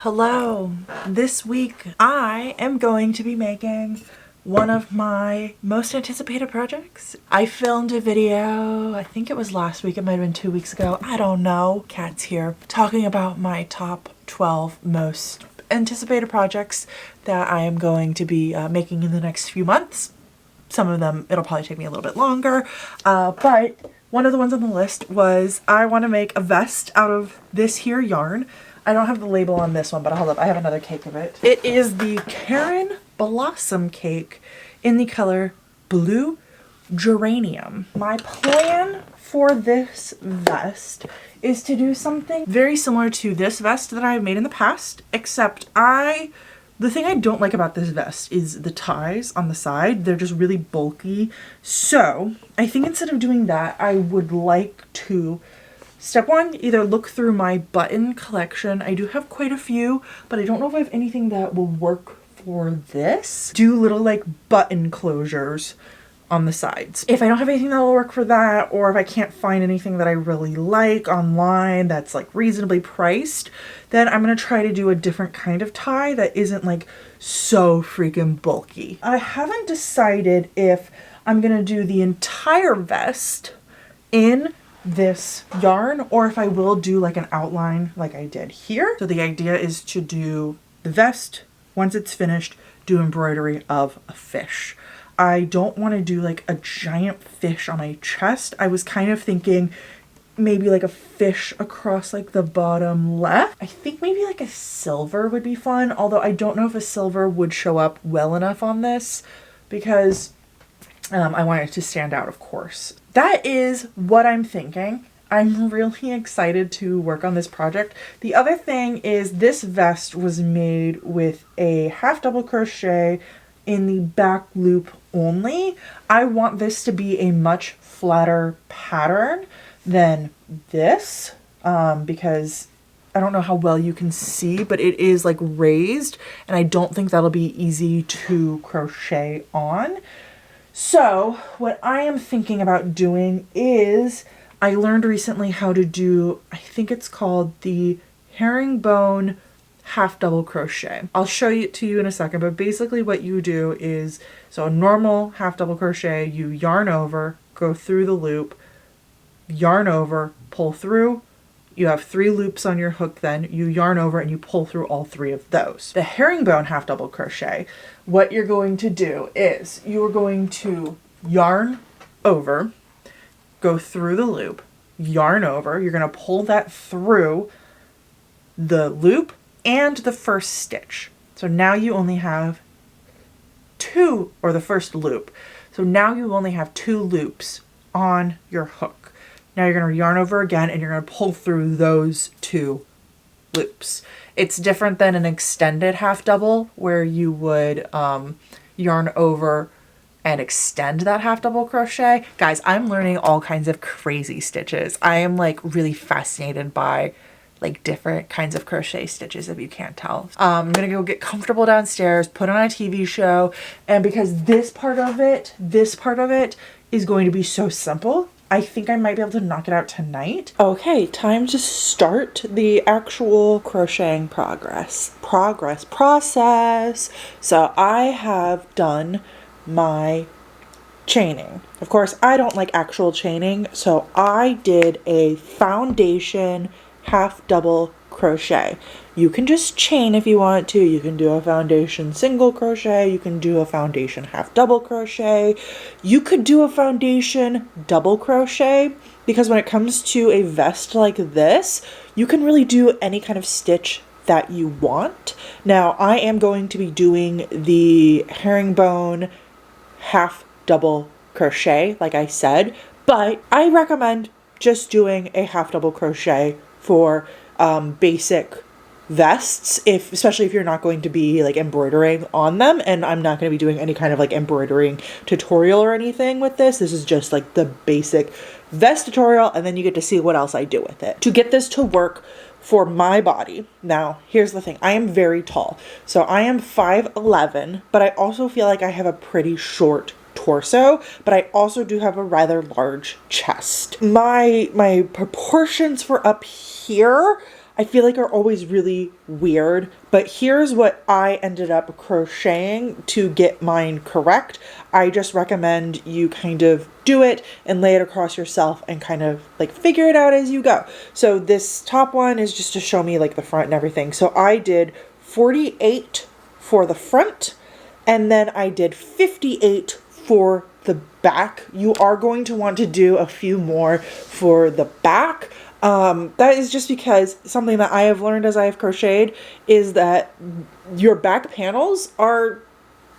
Hello! This week I am going to be making one of my most anticipated projects. I filmed a video, I think it was last week, it might have been 2 weeks ago, I don't know, Kat's here, talking about my top 12 most anticipated projects that I am going to be making in the next few months. Some of them, it'll probably take me a little bit longer, but one of the ones on the list was I want to make a vest out of this here yarn. I don't have the label on this one, but hold up, I have another cake of it. It is the Karen Blossom cake in the color Blue Geranium. My plan for this vest is to do something very similar to this vest that I've made in the past, except the thing I don't like about this vest is the ties on the side. They're just really bulky. So I think instead of doing that, I would like to step one, either look through my button collection. I do have quite a few, but I don't know if I have anything that will work for this. Do little like button closures on the sides. If I don't have anything that will work for that, or if I can't find anything that I really like online that's like reasonably priced, then I'm gonna try to do a different kind of tie that isn't like so freaking bulky. I haven't decided if I'm gonna do the entire vest in this yarn or if I will do like an outline like I did here. So the idea is to do the vest, once it's finished, do embroidery of a fish. I don't want to do like a giant fish on my chest. I was kind of thinking maybe like a fish across like the bottom left. I think maybe like a silver would be fun, although I don't know if a silver would show up well enough on this because I want it to stand out, of course. That is what I'm thinking. I'm really excited to work on this project. The other thing is this vest was made with a half double crochet in the back loop only. I want this to be a much flatter pattern than this because I don't know how well you can see, but it is like raised and I don't think that'll be easy to crochet on. So what I am thinking about doing is I learned recently how to do, I think it's called the herringbone half double crochet. I'll show it to you in a second, but basically what you do is, so a normal half double crochet, you yarn over, go through the loop, yarn over, pull through. You have 3 loops on your hook, then you yarn over and you pull through all 3 of those. The herringbone half double crochet, what you're going to do is you are going to yarn over, go through the loop, yarn over, you're going to pull that through the loop and the first stitch. So now you only have 2, or the first loop. So now you only have 2 loops on your hook. Now you're going to yarn over again and you're going to pull through those 2 loops. It's different than an extended half double where you would yarn over and extend that half double crochet. Guys, I'm learning all kinds of crazy stitches. I am like really fascinated by like different kinds of crochet stitches, if you can't tell. I'm gonna go get comfortable downstairs, put on a TV show, and because this part of it is going to be so simple, I think I might be able to knock it out tonight. Okay, time to start the actual crocheting process. So I have done my chaining. Of course, I don't like actual chaining, so I did a foundation half double crochet. You can just chain if you want to. You can do a foundation single crochet. You can do a foundation half double crochet. You could do a foundation double crochet because when it comes to a vest like this, you can really do any kind of stitch that you want. Now, I am going to be doing the herringbone half double crochet, like I said, but I recommend just doing a half double crochet for basic vests, especially if you're not going to be like embroidering on them, and I'm not going to be doing any kind of like embroidering tutorial or anything with this. This is just like the basic vest tutorial, and then you get to see what else I do with it. To get this to work for my body, now here's the thing, I am very tall, so I am 5'11", but I also feel like I have a pretty short torso, but I also do have a rather large chest. My proportions for up here, I feel like are always really weird, but here's what I ended up crocheting to get mine correct. I just recommend you kind of do it and lay it across yourself and kind of like figure it out as you go. So this top one is just to show me like the front and everything. So I did 48 for the front, and then I did 58 for the back. You are going to want to do a few more for the back. That is just because something that I have learned as I have crocheted is that your back panels are,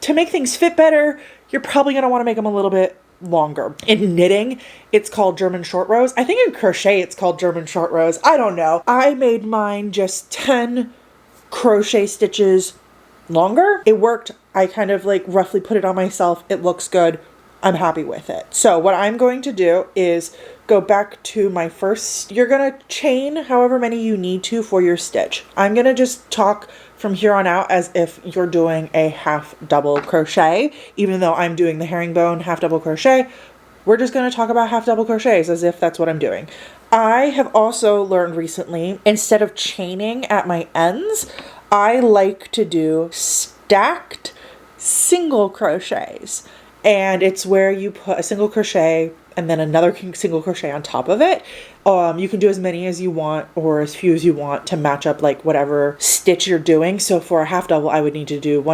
to make things fit better, you're probably going to want to make them a little bit longer. In knitting, it's called German short rows. I think in crochet, it's called German short rows. I don't know. I made mine just 10 crochet stitches longer. It worked. I kind of like roughly put it on myself. It looks good. I'm happy with it. So what I'm going to do is go back to my first, you're going to chain however many you need to for your stitch. I'm going to just talk from here on out as if you're doing a half double crochet, even though I'm doing the herringbone half double crochet. We're just going to talk about half double crochets as if that's what I'm doing. I have also learned recently, instead of chaining at my ends, I like to do stacked single crochets. And it's where you put a single crochet and then another single crochet on top of it. You can do as many as you want or as few as you want to match up like whatever stitch you're doing. So for a half double, I would need to do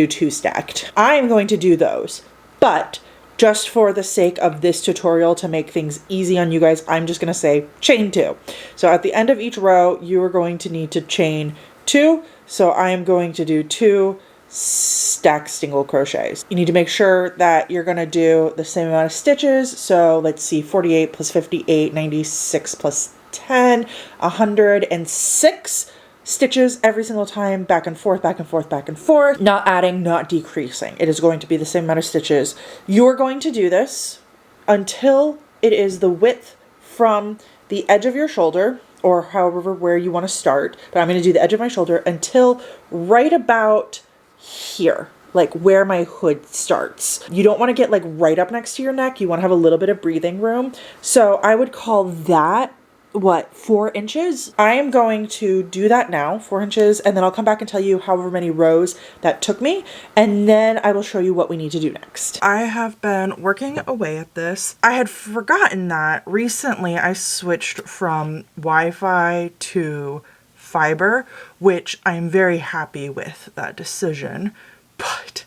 2 stacked. I am going to do those, but just for the sake of this tutorial to make things easy on you guys, I'm just going to say chain 2. So at the end of each row, you are going to need to chain 2. So I am going to do 2 stacked single crochets. You need to make sure that you're going to do the same amount of stitches. So let's see, 48 plus 58, 96 plus 10, 106 stitches every single time, back and forth, back and forth, back and forth, not adding, not decreasing. It is going to be the same amount of stitches. You're going to do this until it is the width from the edge of your shoulder, or however where you want to start, but I'm going to do the edge of my shoulder until right about here, like where my hood starts. You don't want to get like right up next to your neck. You want to have a little bit of breathing room. So I would call that, 4 inches? I am going to do that now, 4 inches, and then I'll come back and tell you however many rows that took me, and then I will show you what we need to do next. I have been working away at this. I had forgotten that recently I switched from Wi-Fi to fiber, which I'm very happy with that decision, but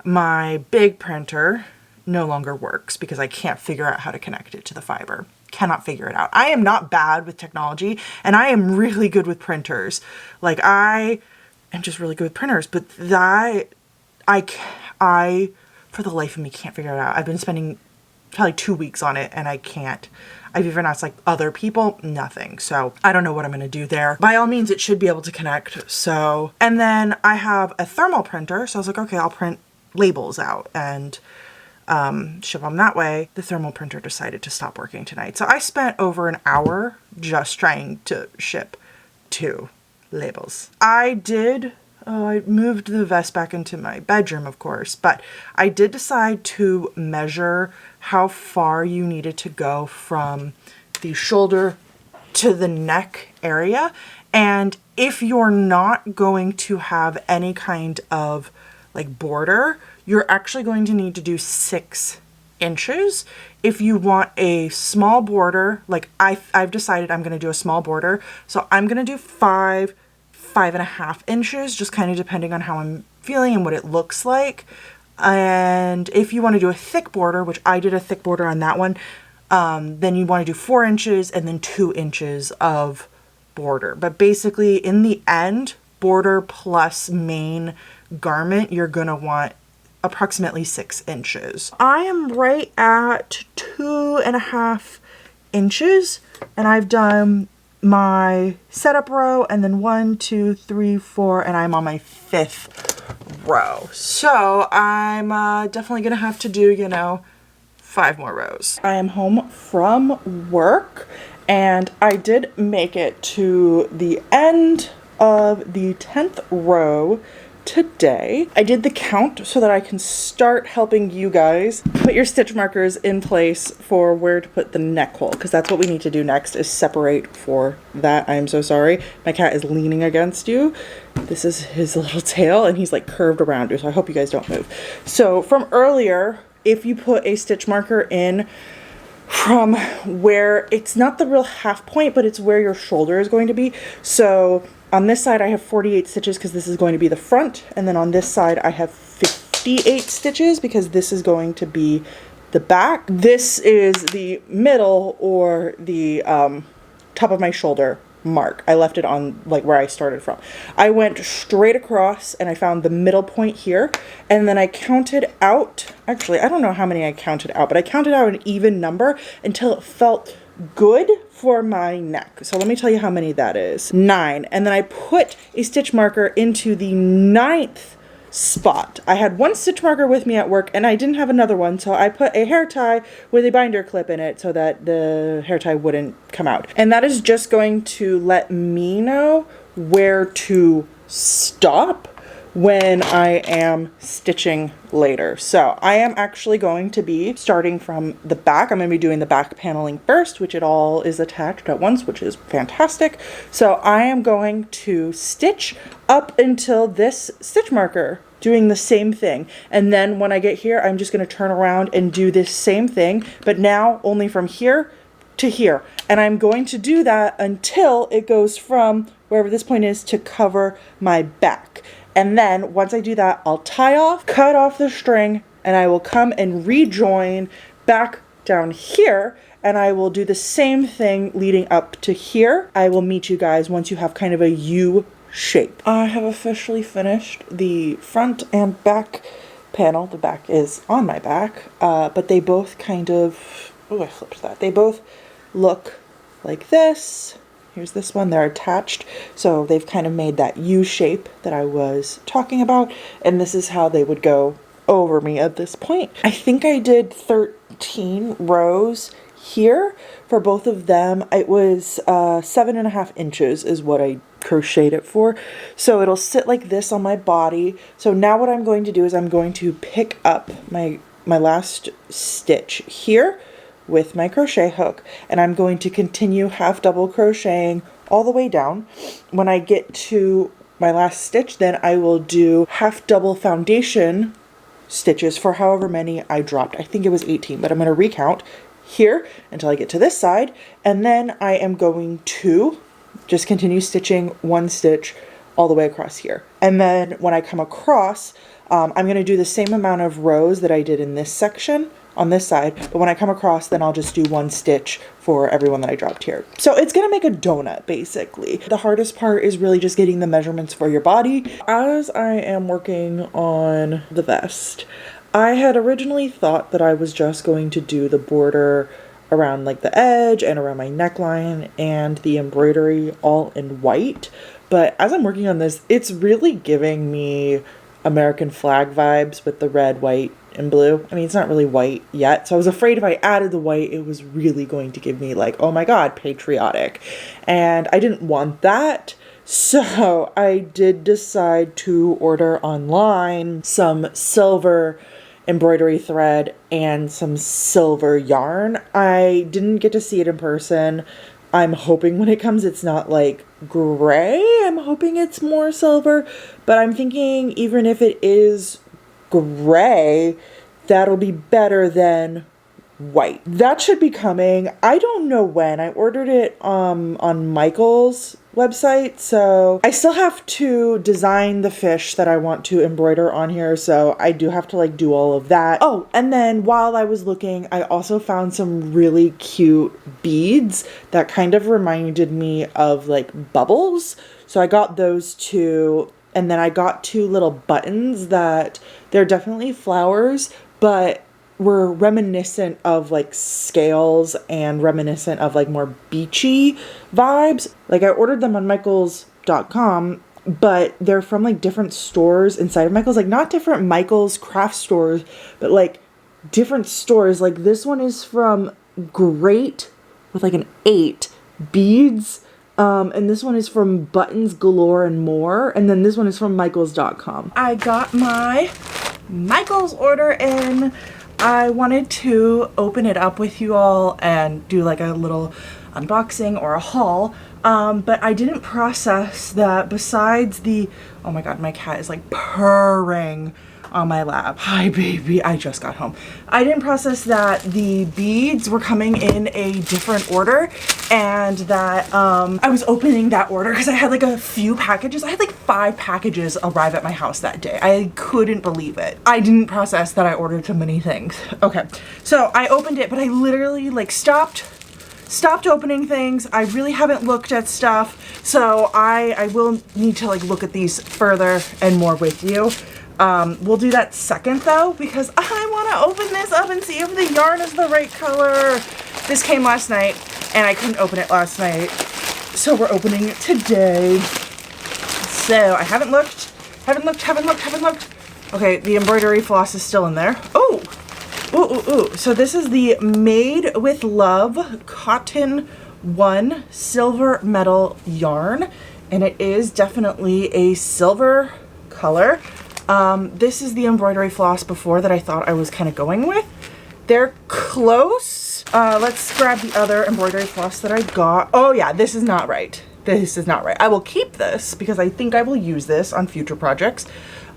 my big printer no longer works because I can't figure out how to connect it to the fiber. Cannot figure it out. I am not bad with technology and I am really good with printers. Like I am just really good with printers, but that I for the life of me can't figure it out. I've been spending probably 2 weeks on it and I can't. I've even asked like other people, nothing. So I don't know what I'm going to do there. By all means, it should be able to connect. So, and then I have a thermal printer. So I was like, okay, I'll print labels out and ship them that way. The thermal printer decided to stop working tonight. So I spent over an hour just trying to ship 2 labels. I moved the vest back into my bedroom, of course, but I did decide to measure how far you needed to go from the shoulder to the neck area. And if you're not going to have any kind of like border, you're actually going to need to do 6 inches. If you want a small border, like I've decided I'm going to do a small border. So I'm going to do 5.5 inches, just kind of depending on how I'm feeling and what it looks like. And if you want to do a thick border, which I did a thick border on that one, then you want to do 4 inches and then 2 inches of border. But basically in the end, border plus main garment, you're going to want approximately 6 inches. I am right at 2.5 inches and I've done my setup row and then 1, 2, 3, 4, and I'm on my 5th row. So I'm definitely gonna have to do, 5 more rows. I am home from work and I did make it to the end of the 10th row today. I did the count so that I can start helping you guys put your stitch markers in place for where to put the neck hole, because that's what we need to do next, is separate for that. I'm so sorry. My cat is leaning against you. This is his little tail and he's like curved around you, so I hope you guys don't move. So from earlier, if you put a stitch marker in from where it's not the real half point, but it's where your shoulder is going to be. So on this side I have 48 stitches because this is going to be the front, and then on this side I have 58 stitches because this is going to be the back. This is the middle, or the top of my shoulder mark. I left it on like where I started from. I went straight across and I found the middle point here, and then I counted out, actually I don't know how many I counted out, but I counted out an even number until it felt good for my neck. So let me tell you how many that is. 9. And then I put a stitch marker into the 9th spot. I had one stitch marker with me at work and I didn't have another one, so I put a hair tie with a binder clip in it so that the hair tie wouldn't come out. And that is just going to let me know where to stop when I am stitching later. So I am actually going to be starting from the back. I'm going to be doing the back paneling first, which it all is attached at once, which is fantastic. So I am going to stitch up until this stitch marker, doing the same thing. And then when I get here, I'm just going to turn around and do this same thing, but now only from here to here. And I'm going to do that until it goes from wherever this point is to cover my back. And then once I do that, I'll tie off, cut off the string, and I will come and rejoin back down here, and I will do the same thing leading up to here. I will meet you guys once you have kind of a U shape. I have officially finished the front and back panel. The back is on my back, but they both kind of, oh, I flipped that. They both look like this. Here's this one, they're attached. So they've kind of made that U shape that I was talking about. And this is how they would go over me at this point. I think I did 13 rows here for both of them. It was 7.5 inches is what I crocheted it for. So it'll sit like this on my body. So now what I'm going to do is I'm going to pick up my last stitch here with my crochet hook, and I'm going to continue half double crocheting all the way down. When I get to my last stitch, then I will do half double foundation stitches for however many I dropped. I think it was 18, but I'm going to recount here until I get to this side, and then I am going to just continue stitching one stitch all the way across here. And then when I come across, I'm going to do the same amount of rows that I did in this section on this side, but when I come across, then I'll just do one stitch for everyone that I dropped here. So it's gonna make a donut, basically. The hardest part is really just getting the measurements for your body. As I am working on the vest, I had originally thought that I was just going to do the border around like the edge and around my neckline and the embroidery all in white, but as I'm working on this, it's really giving me American flag vibes with the red, white, and blue. I mean, it's not really white yet, so I was afraid if I added the white, it was really going to give me like, oh my god, patriotic. And I didn't want that, so I did decide to order online some silver embroidery thread and some silver yarn. I didn't get to see it in person. I'm hoping when it comes it's not like gray. I'm hoping it's more silver, but I'm thinking even if it is gray, that'll be better than white. That should be coming. I don't know when. I ordered it on Michael's website, so I still have to design the fish that I want to embroider on here, so I do have to like do all of that. Oh, and then while I was looking, I also found some really cute beads that kind of reminded me of like bubbles, so I got those two. And then I got 2 little buttons that they're definitely flowers, but were reminiscent of like scales and reminiscent of like more beachy vibes. Like I ordered them on Michaels.com, but they're from like different stores inside of Michaels, like not different Michaels craft stores, but like different stores. Like this one is from Great with like an 8 beads. And this one is from Buttons Galore and More. And then this one is from Michaels.com. I got my Michaels order in. I wanted to open it up with you all and do like a little unboxing or a haul. But I didn't process that besides the, oh my God, my cat is like purring on my lap. Hi baby, I just got home. I didn't process that the beads were coming in a different order and that I was opening that order because I had like a few packages. I had like 5 packages arrive at my house that day. I couldn't believe it. I didn't process that I ordered so many things. Okay, so I opened it, but I literally like stopped opening things. I really haven't looked at stuff, so I will need to like look at these further and more with you. We'll do that second though, because I want to open this up and see if the yarn is the right color. This came last night and I couldn't open it last night, so we're opening it today. So I haven't looked. Okay, the embroidery floss is still in there. Oh, ooh. So this is the Made with Love Cotton 1 silver metal yarn, and it is definitely a silver color. This is the embroidery floss before that I thought I was kind of going with. They're close. Let's grab the other embroidery floss that I got. Oh yeah, this is not right. This is not right. I will keep this because I think I will use this on future projects.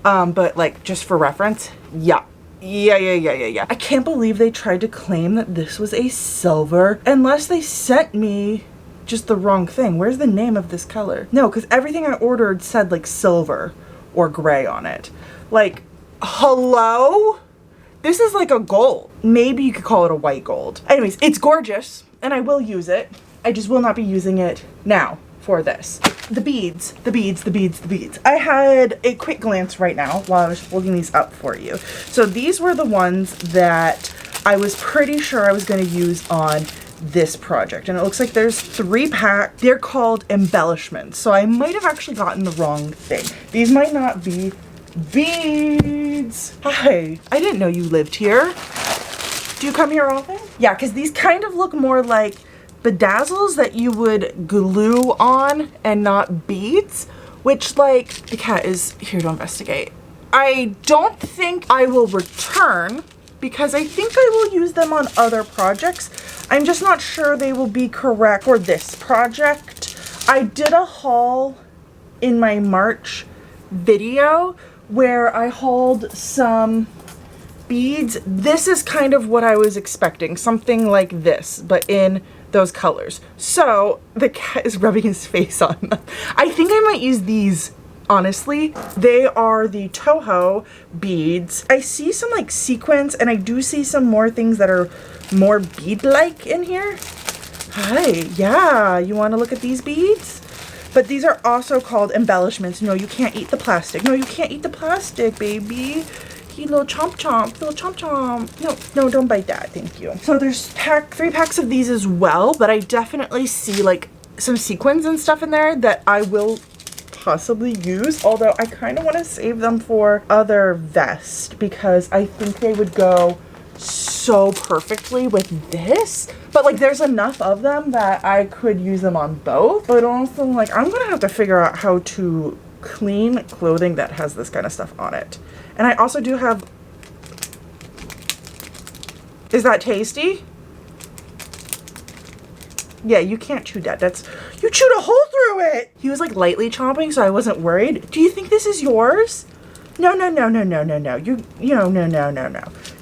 But like just for reference, yeah. I can't believe they tried to claim that this was a silver unless they sent me just the wrong thing. Where's the name of this color? No, because everything I ordered said like silver or gray on it. Like, hello? This is like a gold. Maybe you could call it a white gold. Anyways, it's gorgeous and I will use it. I just will not be using it now for this. The beads. I had a quick glance right now while I was holding these up for you. So these were the ones that I was pretty sure I was going to use on this project, and it looks like there's 3 packs. They're called embellishments, so I might have actually gotten the wrong thing. These might not be beads. Hi, I didn't know you lived here. Do you come here often? Yeah, because these kind of look more like bedazzles that you would glue on and not beads, which like the cat is here to investigate. I don't think I will return because I think I will use them on other projects. I'm just not sure they will be correct for this project. I did a haul in my March video where I hauled some beads. This is kind of what I was expecting, something like this, but in those colors. So the cat is rubbing his face on them. I think I might use these. Honestly, they are the Toho beads. I see some like sequins and I do see some more things that are more bead-like in here. Hi, yeah, you want to look at these beads? But these are also called embellishments. No, you can't eat the plastic. No, you can't eat the plastic, baby. You little chomp chomp, little chomp chomp. No, don't bite that, thank you. So there's 3 packs of these as well, but I definitely see like some sequins and stuff in there that I will possibly use, although I kind of want to save them for other vests because I think they would go so perfectly with this. But like there's enough of them that I could use them on both, but also like I'm gonna have to figure out how to clean clothing that has this kind of stuff on it. And I also do have, is that tasty? Yeah, you can't chew that. You chewed a hole through it. He was like lightly chomping, so I wasn't worried. Do you think this is yours? No. No.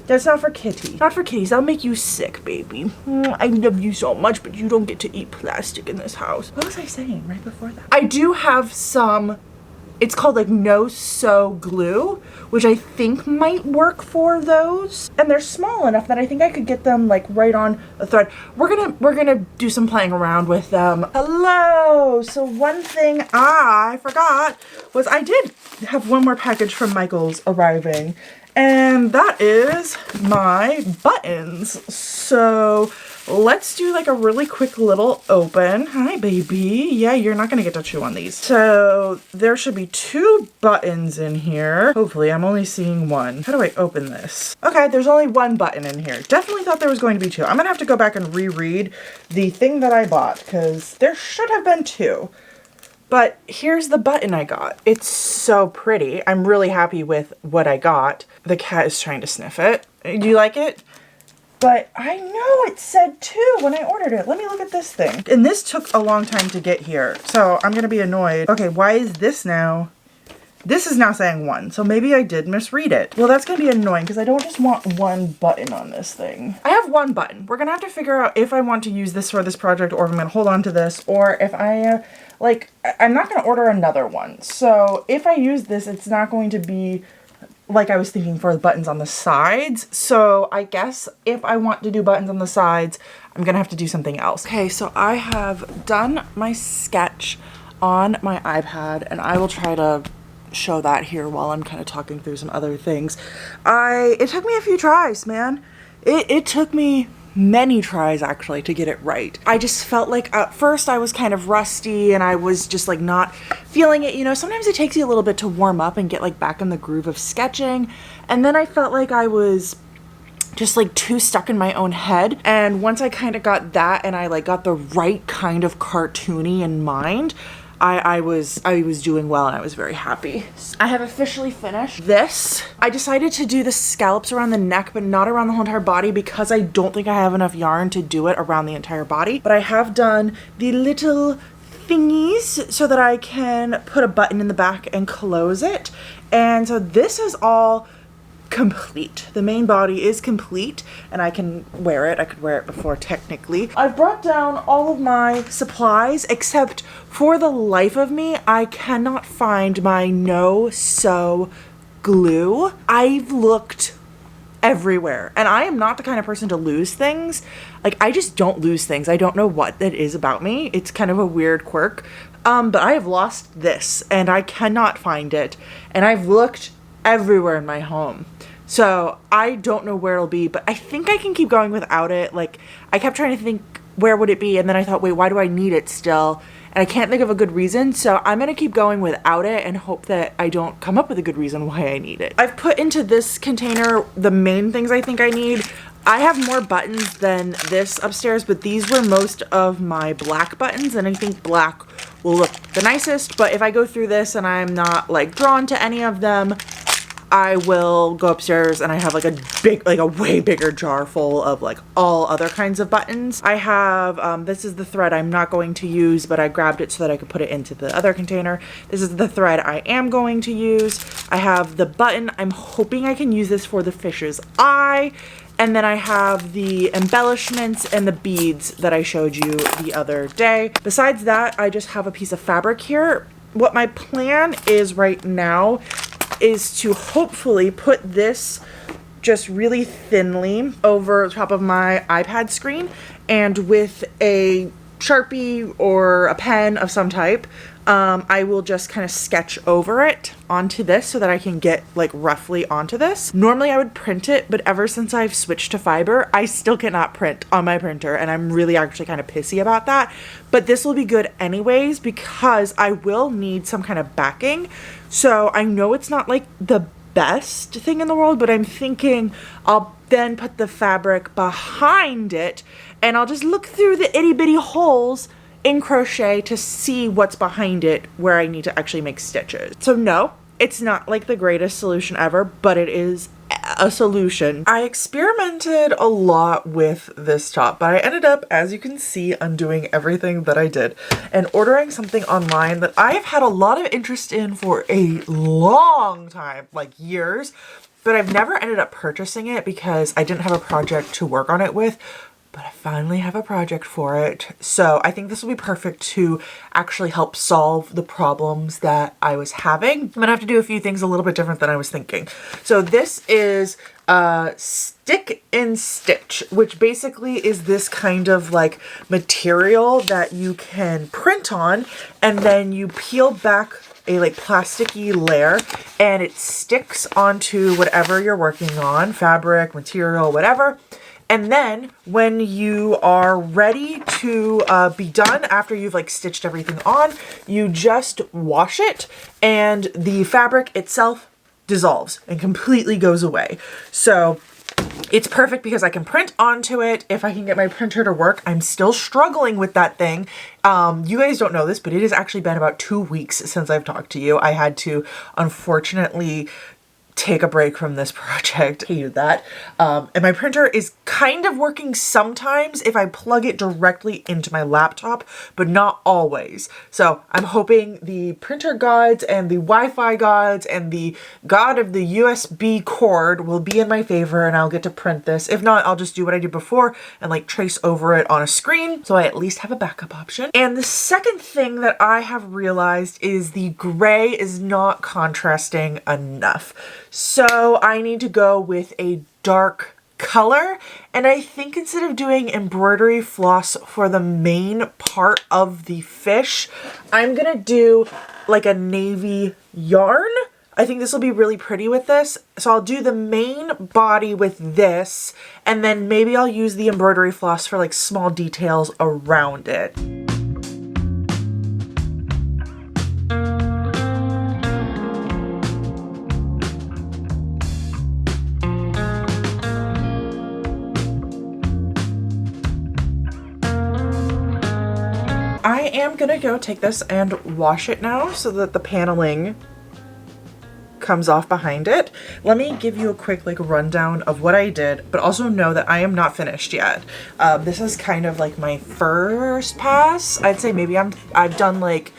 That's not for kitty. Not for kitties. That'll make you sick, baby. I love you so much, but you don't get to eat plastic in this house. What was I saying right before that? I do have some, it's called like no-sew glue, which I think might work for those. And they're small enough that I think I could get them like right on a thread. We're gonna do some playing around with them. Hello! So one thing I forgot was I did have one more package from Michaels arriving, and that is my buttons. So let's do like a really quick little open. Hi, baby. Yeah, you're not gonna get to chew on these. So there should be 2 buttons in here. Hopefully, I'm only seeing 1. How do I open this? Okay, there's only 1 button in here. Definitely thought there was going to be 2. I'm gonna have to go back and reread the thing that I bought because there should have been 2. But here's the button I got. It's so pretty. I'm really happy with what I got. The cat is trying to sniff it. Do you like it? But I know it said 2 when I ordered it. Let me look at this thing. And this took a long time to get here. So I'm gonna be annoyed. Okay, why is this now? This is now saying 1, so maybe I did misread it. Well, that's gonna be annoying because I don't just want 1 button on this thing. I have 1 button. We're gonna have to figure out if I want to use this for this project or if I'm gonna hold on to this, or if I, I'm not gonna order another one. So if I use this, it's not going to be like I was thinking for the buttons on the sides. So I guess if I want to do buttons on the sides, I'm gonna have to do something else. Okay, so I have done my sketch on my iPad and I will try to show that here while I'm kind of talking through some other things. It took me a few tries, man. It took me many tries actually to get it right. I just felt like at first I was kind of rusty and I was just like not feeling it. You know, sometimes it takes you a little bit to warm up and get like back in the groove of sketching. And then I felt like I was just like too stuck in my own head. And once I kind of got that and I like got the right kind of cartoony in mind, I was doing well and I was very happy. I have officially finished this. I decided to do the scallops around the neck but not around the whole entire body because I don't think I have enough yarn to do it around the entire body. But I have done the little thingies so that I can put a button in the back and close it. And so this is all complete. The main body is complete and I can wear it. I could wear it before technically. I've brought down all of my supplies except for the life of me, I cannot find my no-sew glue. I've looked everywhere and I am not the kind of person to lose things. Like I just don't lose things. I don't know what that is about me. It's kind of a weird quirk. But I have lost this and I cannot find it. And I've looked everywhere in my home. So I don't know where it'll be, but I think I can keep going without it. Like I kept trying to think where would it be and then I thought, wait, why do I need it still? And I can't think of a good reason, so I'm gonna keep going without it and hope that I don't come up with a good reason why I need it. I've put into this container the main things I think I need. I have more buttons than this upstairs, but these were most of my black buttons and I think black will look the nicest. But if I go through this and I'm not like drawn to any of them, I will go upstairs and I have like a big, like a way bigger jar full of like all other kinds of buttons. I have, this is the thread I'm not going to use, but I grabbed it so that I could put it into the other container. This is the thread I am going to use. I have the button. I'm hoping I can use this for the fish's eye. And then I have the embellishments and the beads that I showed you the other day. Besides that, I just have a piece of fabric here. What my plan is right now is to hopefully put this just really thinly over top of my iPad screen and with a Sharpie or a pen of some type, I will just kind of sketch over it onto this so that I can get like roughly onto this. Normally I would print it, but ever since I've switched to fiber, I still cannot print on my printer and I'm really actually kind of pissy about that. But this will be good anyways because I will need some kind of backing. So I know it's not like the best thing in the world, but I'm thinking I'll then put the fabric behind it and I'll just look through the itty bitty holes in crochet to see what's behind it where I need to actually make stitches. So no, it's not like the greatest solution ever, but it is a solution. I experimented a lot with this top, but I ended up, as you can see, undoing everything that I did and ordering something online that I have had a lot of interest in for a long time, like years, but I've never ended up purchasing it because I didn't have a project to work on it with. But I finally have a project for it. So I think this will be perfect to actually help solve the problems that I was having. I'm gonna have to do a few things a little bit different than I was thinking. So this is stick and stitch, which basically is this kind of like material that you can print on and then you peel back a like plasticky layer and it sticks onto whatever you're working on, fabric, material, whatever. And then when you are ready to be done, after you've like stitched everything on, you just wash it and the fabric itself dissolves and completely goes away. So it's perfect because I can print onto it if I can get my printer to work. I'm still struggling with that thing. You guys don't know this, but it has actually been about 2 weeks since I've talked to you. I had to, unfortunately, take a break from this project. Hated that. And my printer is kind of working sometimes if I plug it directly into my laptop, but not always. So I'm hoping the printer gods and the Wi-Fi gods and the god of the USB cord will be in my favor and I'll get to print this. If not, I'll just do what I did before and like trace over it on a screen so I at least have a backup option. And the second thing that I have realized is the gray is not contrasting enough. So I need to go with a dark color, and I think instead of doing embroidery floss for the main part of the fish, I'm gonna do like a navy yarn. I think this will be really pretty with this. So I'll do the main body with this, and then maybe I'll use the embroidery floss for like small details around it. I am gonna go take this and wash it now so that the paneling comes off behind it. Let me give you a quick like rundown of what I did, but also know that I am not finished yet. This is kind of like my first pass. I'd say maybe I've done like,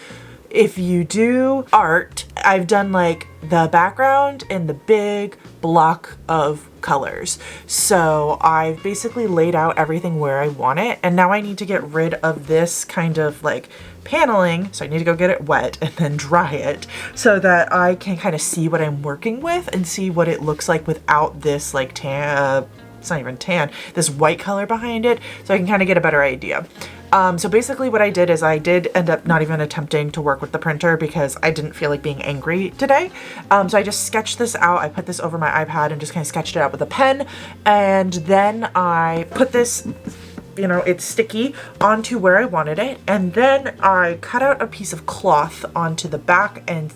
if you do art, I've done like the background and the big block of colors. So I've basically laid out everything where I want it, and now I need to get rid of this kind of like paneling. So I need to go get it wet and then dry it so that I can kind of see what I'm working with and see what it looks like without this like tan, it's not even tan, this white color behind it, so I can kind of get a better idea. So basically what I did is I did end up not even attempting to work with the printer because I didn't feel like being angry today. So I just sketched this out. I put this over my iPad and just kind of sketched it out with a pen. And then I put this, you know, it's sticky, onto where I wanted it. And then I cut out a piece of cloth onto the back and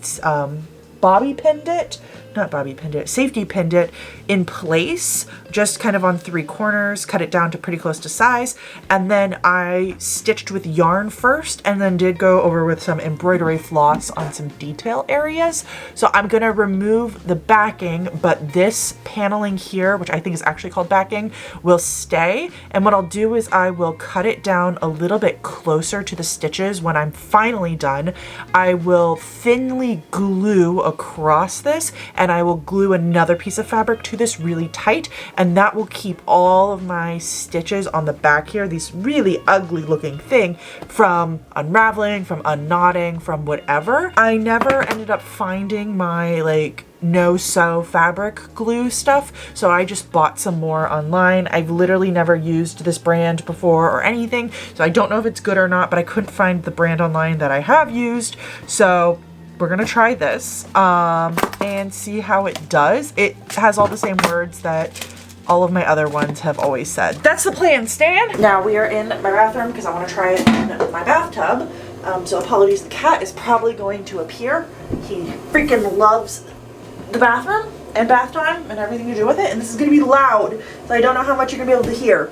bobby pinned it. Not bobby pinned it, safety pinned it in place, just kind of on 3 corners, cut it down to pretty close to size. And then I stitched with yarn first and then did go over with some embroidery floss on some detail areas. So I'm gonna remove the backing, but this paneling here, which I think is actually called backing, will stay. And what I'll do is I will cut it down a little bit closer to the stitches when I'm finally done. I will thinly glue across this, and I will glue another piece of fabric to this really tight, and that will keep all of my stitches on the back here, these really ugly looking thing, from unraveling, from unknotting, from whatever. I never ended up finding my like no-sew fabric glue stuff, so I just bought some more online. I've literally never used this brand before or anything, so I don't know if it's good or not, but I couldn't find the brand online that I have used, so we're gonna try this and see how it does. It has all the same words that all of my other ones have always said. That's the plan, Stan. Now we are in my bathroom because I want to try it in my bathtub. So apologies, the cat is probably going to appear. He freaking loves the bathroom and bath time and everything to do with it, and this is gonna be loud, so I don't know how much you're gonna be able to hear.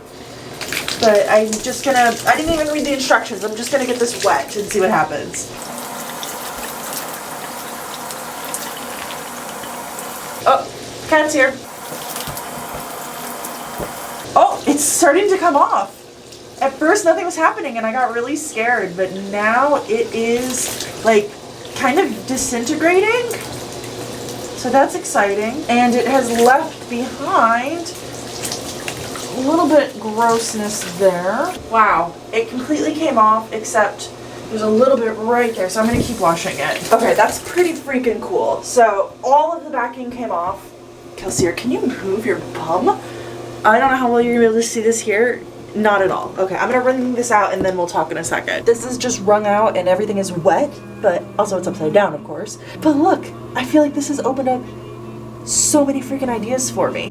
But I didn't even read the instructions. I'm just gonna get this wet and see what happens. Oh, cat's here. Oh, it's starting to come off. At first nothing was happening and I got really scared, but now it is like kind of disintegrating. So that's exciting. And it has left behind a little bit grossness there. Wow, it completely came off except there's a little bit right there, so I'm gonna keep washing it. Okay, that's pretty freaking cool. So all of the backing came off. Kelsey, can you move your bum? I don't know how well you're gonna be able to see this here. Not at all. Okay, I'm gonna wring this out and then we'll talk in a second. This is just wrung out and everything is wet, but also it's upside down, of course. But look, I feel like this has opened up so many freaking ideas for me.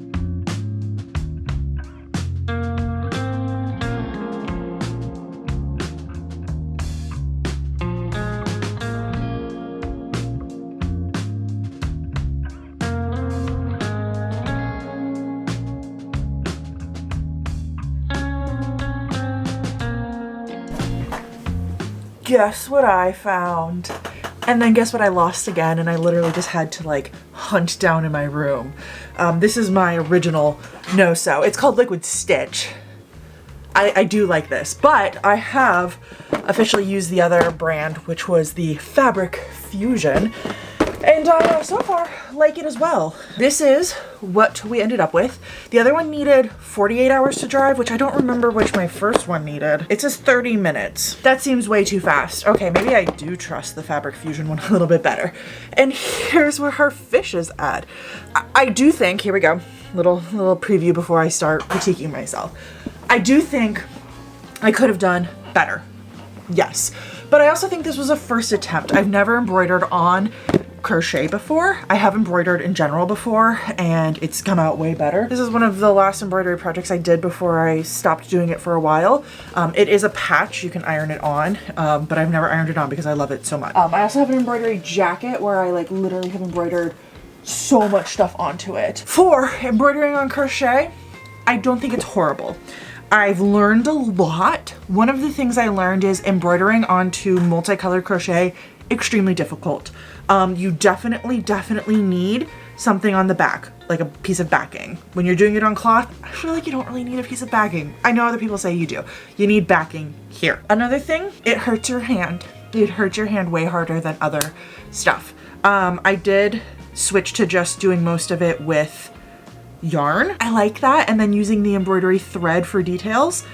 guess what I found? And then guess what I lost again, and I literally just had to like hunt down in my room. This is my original no-sew. It's called Liquid Stitch. I do like this, but I have officially used the other brand, which was the Fabric Fusion, and so far like it as well. This is what we ended up with. The other one needed 48 hours to drive, which I don't remember which my first one needed. It says 30 minutes. That seems way too fast. Okay, maybe I do trust the Fabric Fusion one a little bit better. And here's where her fish is at. I do think, here we go, little preview before I start critiquing myself. I do think I could have done better. Yes. But I also think this was a first attempt. I've never embroidered on crochet before. I have embroidered in general before, and it's come out way better. This is one of the last embroidery projects I did before I stopped doing it for a while. It is a patch, you can iron it on, but I've never ironed it on because I love it so much. I also have an embroidery jacket where I like literally have embroidered so much stuff onto it. For embroidering on crochet, I don't think it's horrible. I've learned a lot. One of the things I learned is embroidering onto multicolored crochet, extremely difficult. You definitely need something on the back, like a piece of backing. When you're doing it on cloth, I feel like you don't really need a piece of backing. I know other people say you do. You need backing here. Another thing, it hurts your hand. It hurts your hand way harder than other stuff. I did switch to just doing most of it with yarn. I like that, and then using the embroidery thread for details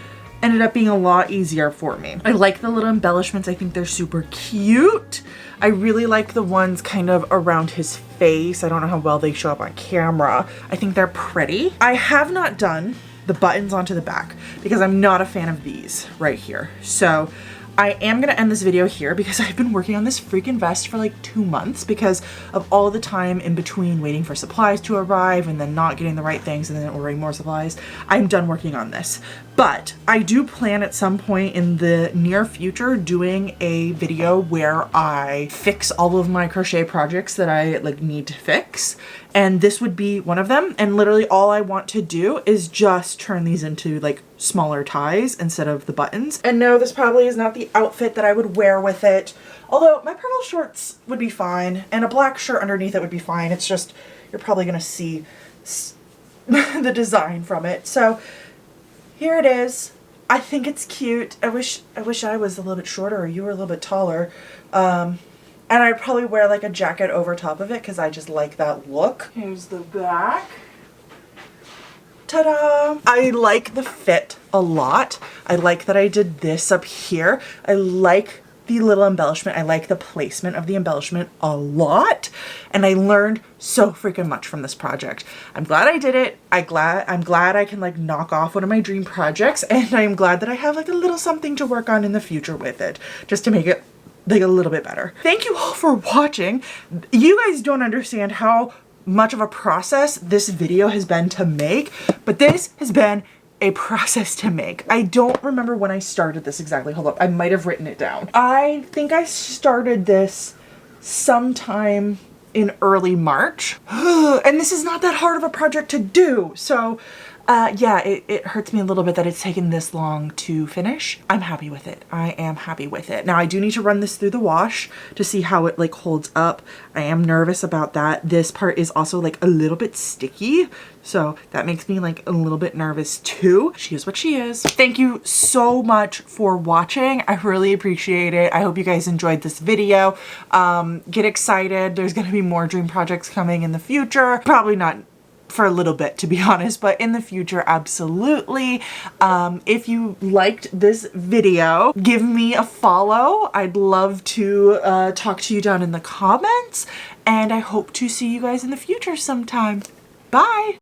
ended up being a lot easier for me. I like the little embellishments. I think they're super cute. I really like the ones kind of around his face. I don't know how well they show up on camera. I think they're pretty. I have not done the buttons onto the back because I'm not a fan of these right here. So I am gonna end this video here because I've been working on this freaking vest for like 2 months because of all the time in between waiting for supplies to arrive and then not getting the right things and then ordering more supplies. I'm done working on this. But I do plan at some point in the near future doing a video where I fix all of my crochet projects that I like need to fix. And this would be one of them. And literally all I want to do is just turn these into like smaller ties instead of the buttons. And no, this probably is not the outfit that I would wear with it. Although my purple shorts would be fine and a black shirt underneath it would be fine. It's just, you're probably gonna see the design from it. So here it is. I think it's cute. I wish I was a little bit shorter or you were a little bit taller. And I'd probably wear like a jacket over top of it because I just like that look. Here's the back. Ta-da! I like the fit a lot. I like that I did this up here. I like the little embellishment. I like the placement of the embellishment a lot. And I learned so freaking much from this project. I'm glad I did it. I'm glad I can like knock off one of my dream projects, and I'm glad that I have like a little something to work on in the future with it just to make it like a little bit better. Thank you all for watching. You guys don't understand how much of a process this video has been to make, but this has been a process to make. I don't remember when I started this exactly. Hold up, I might have written it down. I think I started this sometime in early March. And this is not that hard of a project to do. So yeah, it hurts me a little bit that it's taken this long to finish. I'm happy with it. I am happy with it. Now I do need to run this through the wash to see how it like holds up. I am nervous about that. This part is also like a little bit sticky, so that makes me like a little bit nervous too. She is what she is. Thank you so much for watching. I really appreciate it. I hope you guys enjoyed this video. Get excited. There's gonna be more dream projects coming in the future. Probably not for a little bit, to be honest, but in the future, absolutely. If you liked this video, give me a follow. I'd love to talk to you down in the comments, and I hope to see you guys in the future sometime. Bye!